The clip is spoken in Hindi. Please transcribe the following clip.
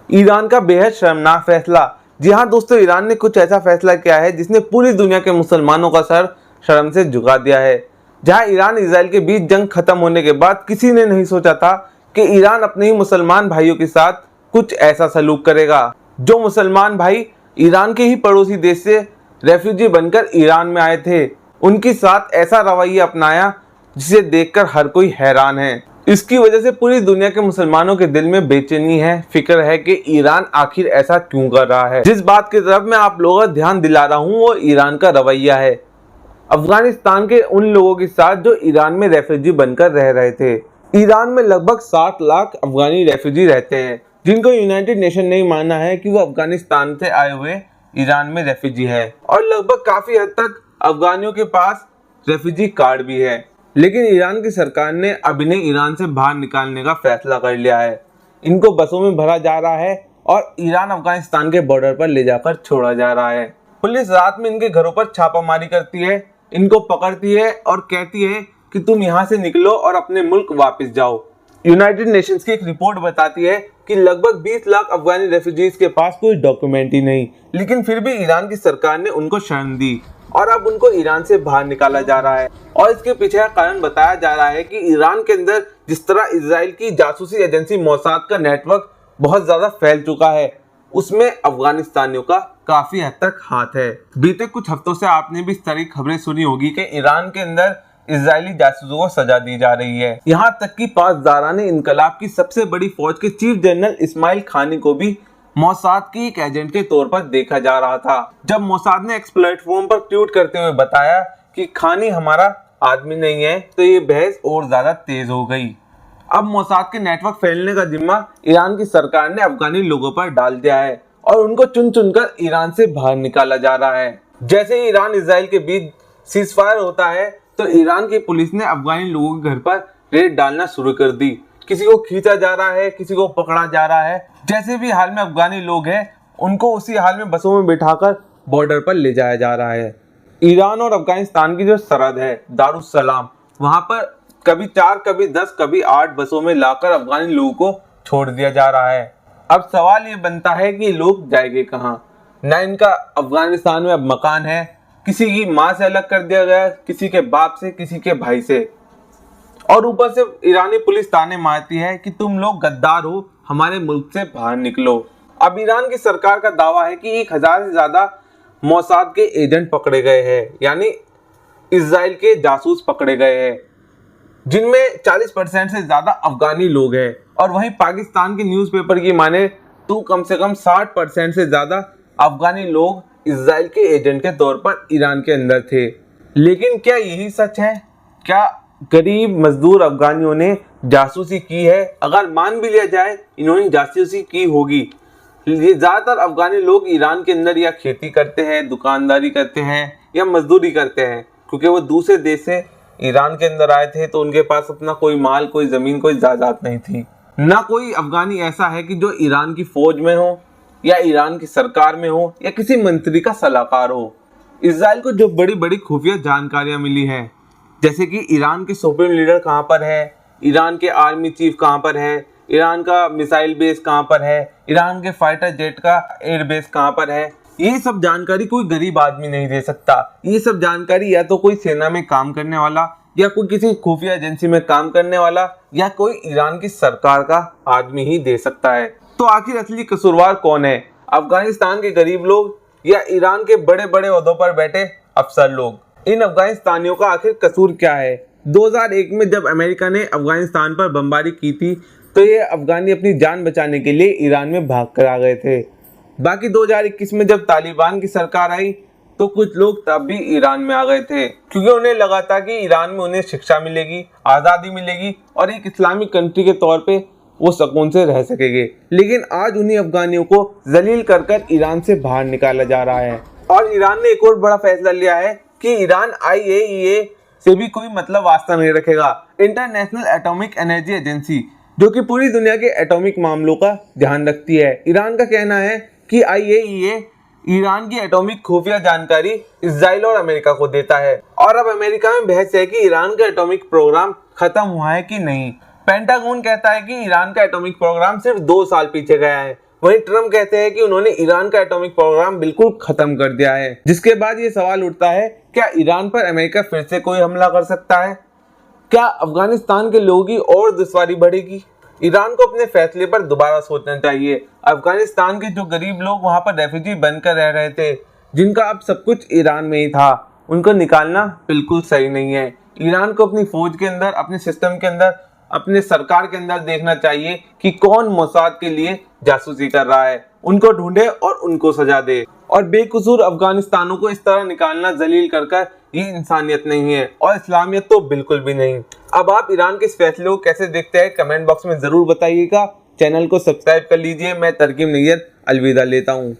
ईरान का बेहद शर्मनाक फैसला। जी हाँ दोस्तों, ईरान ने कुछ ऐसा फैसला किया है जिसने पूरी दुनिया के मुसलमानों का सर शर्म से झुका दिया है। जहाँ ईरान इजराइल के बीच जंग खत्म होने के बाद किसी ने नहीं सोचा था कि ईरान अपने ही मुसलमान भाइयों के साथ कुछ ऐसा सलूक करेगा। जो मुसलमान भाई ईरान के ही पड़ोसी देश से रेफ्यूजी बनकर ईरान में आए थे, उनके साथ ऐसा रवैया अपनाया जिसे देखकर हर कोई हैरान है। इसकी वजह से पूरी दुनिया के मुसलमानों के दिल में बेचैनी है, फिक्र है कि ईरान आखिर ऐसा क्यों कर रहा है। जिस बात की तरफ मैं आप लोगों का ध्यान दिला रहा हूँ वो ईरान का रवैया है अफगानिस्तान के उन लोगों के साथ जो ईरान में रेफ्यूजी बनकर रह रहे थे। ईरान में लगभग 60 लाख अफगानी रेफ्यूजी रहते हैं, जिनको यूनाइटेड नेशन ने माना है कि वो अफगानिस्तान से आए हुए ईरान में रेफ्यूजी है, और लगभग काफी हद तक अफगानियों के पास रेफ्यूजी कार्ड भी है। लेकिन ईरान की सरकार ने अब इन्हें ईरान से बाहर निकालने का फैसला कर लिया है। इनको बसों में भरा जा रहा है और ईरान अफगानिस्तान के बॉर्डर पर ले जाकर छोड़ा जा रहा है। पुलिस रात में इनके घरों पर छापामारी करती है, इनको पकड़ती है और कहती है कि तुम यहाँ से निकलो और अपने मुल्क वापस जाओ। यूनाइटेड नेशंस की एक रिपोर्ट बताती है कि लगभग 20 लाख अफगानी रेफ्यूजीज के पास कोई डॉक्यूमेंट ही नहीं, लेकिन फिर भी ईरान की सरकार ने उनको शरण दी और अब उनको ईरान से बाहर निकाला जा रहा है। और इसके पीछे का कारण बताया जा रहा है कि ईरान के अंदर जिस तरह इजराइल की जासूसी एजेंसी मोसाद का नेटवर्क बहुत ज्यादा फैल चुका है, उसमें अफगानिस्तानियों का काफी हद तक हाथ है। बीते कुछ हफ्तों से आपने भी इस तरह की खबरें सुनी होगी कि ईरान के अंदर इजरायली जासूसों को सजा दी जा रही है। यहाँ तक कि पासदारान इनकलाब की सबसे बड़ी फौज के चीफ जनरल इस्माइल खानी को भी मोसाद के एक एजेंट के तौर पर देखा जा रहा था। जब मोसाद ने एक्स प्लेटफॉर्म पर ट्वीट करते हुए बताया कि खानी हमारा आदमी नहीं है, तो ये बहस और ज्यादा तेज हो गई। अब मोसाद के नेटवर्क फैलने का जिम्मा ईरान की सरकार ने अफगानी लोगों पर डाल दिया है और उनको चुन चुनकर ईरान से बाहर निकाला जा रहा है। जैसे ही ईरान इजराइल के बीच सीजफायर होता है तो ईरान की पुलिस ने अफगानी लोगों के घर पर रेड डालना शुरू कर दी। किसी को खींचा जा रहा है, किसी को पकड़ा जा रहा है। जैसे भी हाल में अफगानी लोग हैं उनको उसी हाल में बसों में बिठाकर बॉर्डर पर ले जाया जा रहा है। ईरान और अफगानिस्तान की जो सरहद है दारुस्सलाम, वहां पर कभी 4, कभी 10, कभी 8 बसों में लाकर अफगानी लोगों को छोड़ दिया जा रहा है। अब सवाल ये बनता है कि लोग जाएंगे कहाँ? ना इनका अफगानिस्तान में अब मकान है, किसी की माँ से अलग कर दिया गया, किसी के बाप से, किसी के भाई से, और ऊपर से ईरानी पुलिस ताने मारती है कि तुम लोग गद्दार हो, हमारे मुल्क से बाहर निकलो। अब ईरान की सरकार का दावा है कि 1000 से ज्यादा मोसाद के एजेंट पकड़े गए हैं, यानी इजराइल के जासूस पकड़े गए हैं, जिनमें 40% से ज्यादा अफगानी लोग हैं। और वहीं पाकिस्तान के न्यूज़पेपर की माने तो कम से कम 60% से ज्यादा अफगानी लोग इजराइल के एजेंट के तौर पर ईरान के अंदर थे। लेकिन क्या यही सच है? क्या गरीब मजदूर अफगानियों ने जासूसी की है? अगर मान भी लिया जाए इन्होंने जासूसी की होगी, ये ज्यादातर अफगानी लोग ईरान के अंदर या खेती करते हैं, दुकानदारी करते हैं या मजदूरी करते हैं, क्योंकि वो दूसरे देश से ईरान के अंदर आए थे तो उनके पास अपना कोई माल, कोई जमीन, कोई जायदाद नहीं थी। ना कोई अफगानी ऐसा है कि जो ईरान की फौज में हो या ईरान की सरकार में हो या किसी मंत्री का सलाहकार हो। इजराइल को जो बड़ी बड़ी खुफिया जानकारियां मिली है, जैसे कि ईरान के सुप्रीम लीडर कहाँ पर है, ईरान के आर्मी चीफ कहाँ पर है, ईरान का मिसाइल बेस कहाँ पर है, ईरान के फाइटर जेट का एयर बेस कहाँ पर है, ये सब जानकारी कोई गरीब आदमी नहीं दे सकता। ये सब जानकारी या तो कोई सेना में काम करने वाला या कोई किसी खुफिया एजेंसी में काम करने वाला या कोई ईरान की सरकार का आदमी ही दे सकता है। तो आखिर असली कसूरवार कौन है? अफगानिस्तान के गरीब लोग या ईरान के बड़े बड़े ओहदों पर बैठे अफसर लोग? इन अफगानिस्तानियों का आखिर कसूर क्या है? 2001 में जब अमेरिका ने अफगानिस्तान पर बमबारी की थी तो ये अफगानी अपनी जान बचाने के लिए ईरान में भाग कर आ गए थे। बाकी 2021 में जब तालिबान की सरकार आई तो कुछ लोग तब भी ईरान में आ गए थे, क्योंकि उन्हें लगा था कि ईरान में उन्हें शिक्षा मिलेगी, आज़ादी मिलेगी और एक इस्लामिक कंट्री के तौर पे वो सुकून से रह सकेंगे। लेकिन आज उन्हीं अफगानियों को जलील कर कर ईरान से बाहर निकाला जा रहा है। और ईरान ने एक और बड़ा फैसला लिया है कि ईरान IAEA से भी कोई मतलब वास्ता नहीं रखेगा। इंटरनेशनल एटॉमिक एनर्जी एजेंसी, जो कि पूरी दुनिया के एटॉमिक मामलों का ध्यान रखती है, ईरान का कहना है कि IAEA ईरान की एटॉमिक खुफिया जानकारी इजराइल और अमेरिका को देता है। और अब अमेरिका में बहस है कि ईरान का एटॉमिक प्रोग्राम खत्म हुआ है कि नहीं। पेंटागन कहता है कि ईरान का एटॉमिक प्रोग्राम सिर्फ 2 साल पीछे गया है, वहीं ट्रम्प कहते हैं कि उन्होंने ईरान का एटॉमिक प्रोग्राम बिल्कुल खत्म कर दिया है। जिसके बाद ये सवाल उठता है, क्या ईरान पर अमेरिका फिर से कोई हमला कर सकता है? क्या अफगानिस्तान के लोगों की और दुश्वारी बढ़ेगी? ईरान को अपने फैसले पर दोबारा सोचना चाहिए। अफगानिस्तान के जो गरीब लोग वहां पर रेफ्यूजी बनकर रह रहे थे, जिनका अब सब कुछ ईरान में ही था, उनको निकालना बिल्कुल सही नहीं है। ईरान को अपनी फौज के अंदर, अपने सिस्टम के अंदर, अपने सरकार के अंदर देखना चाहिए कि कौन मोसाद के लिए जासूसी कर रहा है, उनको ढूंढे और उनको सजा दे। और बेकसूर अफगानिस्तानों को इस तरह निकालना जलील कर ये इंसानियत नहीं है और इस्लामियत तो बिल्कुल भी नहीं। अब आप ईरान के इस फैसले को कैसे देखते हैं, कमेंट बॉक्स में जरूर बताइएगा। चैनल को सब्सक्राइब कर लीजिए। मैं तरकीब नैय्यर अलविदा लेता हूँ।